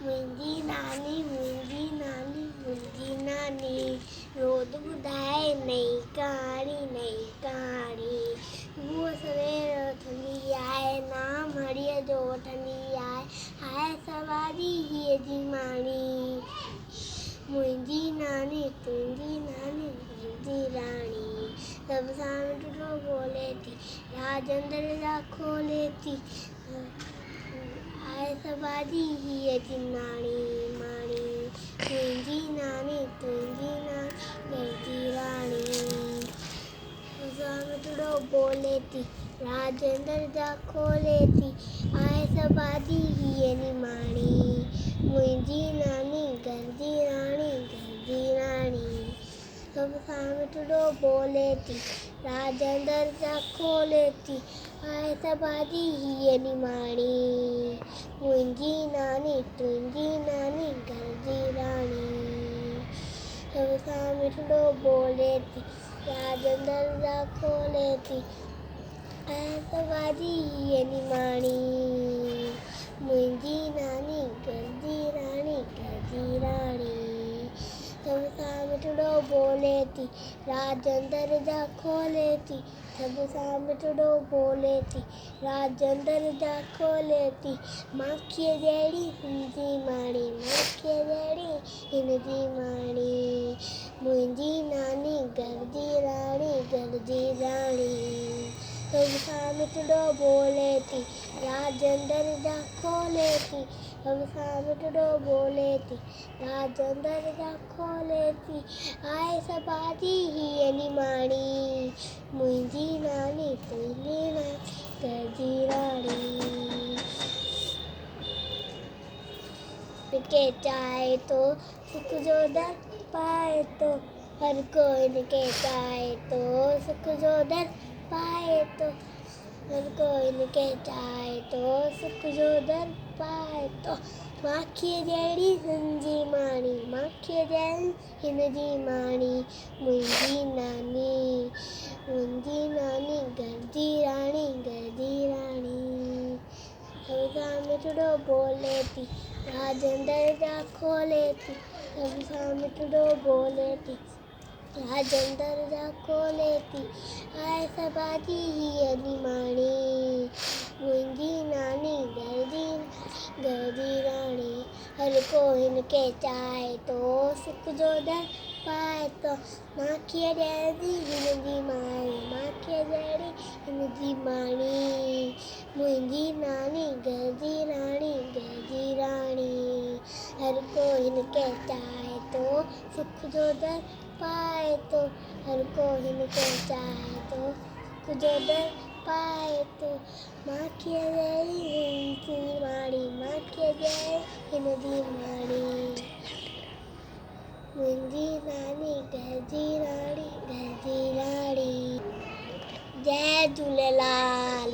मुंहिंजी नानी रोज़ ॿुधाए नई कहाणी सुबुह सवेर उथंदी आहे नाम हरीअ जो वठंदी आहे हाय सवारी हीअ जी माणी मुंहिंजी नानी तुंहिंजी नानी मुंहिंजी राणी सभु सां बोले थी राज अंदर जा खोले थी हाय सवारी हीअ जी माणी मुंहिंजी नानी तुंहिंजी नानी मुंहिंजी राणी सामटड़ो बोले थी राज अंदर जा खोले थी आए सवारी हीअ निमाणी मुंहिंजी नानी घर जी राणी सभु सामटड़ो बोले थी राज अंदर जा खोले थी आए सवारी हीअ निमाणी मुंहिंजी नानी तुंहिंजी नानी घर जी राणी सभु सामटड़ो बोले थी राज अंदर जा खोले थी आए सवारी हीअ निमाणी मुंहिंजी नानी घर जी राणी सभु सामटड़ो बोले थी राज अंदर जा खोले थी सभु सामटड़ो बोले थी राज अंदर जा खोले थी माखीअ जहिड़ी हिनजी माणी हिनजी माणी मुंहिंजी नानी घर जी राणी सभु सामटड़ो बोले थी राज अंदर जा खोले थी सभु सामटड़ो बोले थी राज अंदर जा खोले थी आए सवारी हीअ निमाणी मुंहिंजी नानी तुंहिंजी नानी घर जी राणी के चाहे तो सुख जो दर पाए तो हर कोई इनके चाहे तो सुख जो दर पाए तो हर कोई इनके चाहे तो सुख जो दर पाए तो माखीअ जहिड़ी हिनजी माणी हिनजी माणी मुंहिंजी नानी घर जी राणी सभु सामटड़ो बोले थी राज अंदर जा खोले थी सभु सामटड़ो बोले थी राज अंदर जा खोले थी आए सवारी हीअ निमाणी मुंहिंजी नानी घर जी राणी हर को हिनके चाहे तो सुख जो दर पाए तो माखीअ जहिड़ी हिनजी माणी मुंहिंजी नानी घर जी राणी हर को हिनके चाहे तो सुख जो दर पाए तो हर को हिनके चाहे तो सुख जो दर पाए तो माखीअ जहिड़ी हिनजी माणी मुंहिंजी नानी घर जी राणी जय झूलेलाल।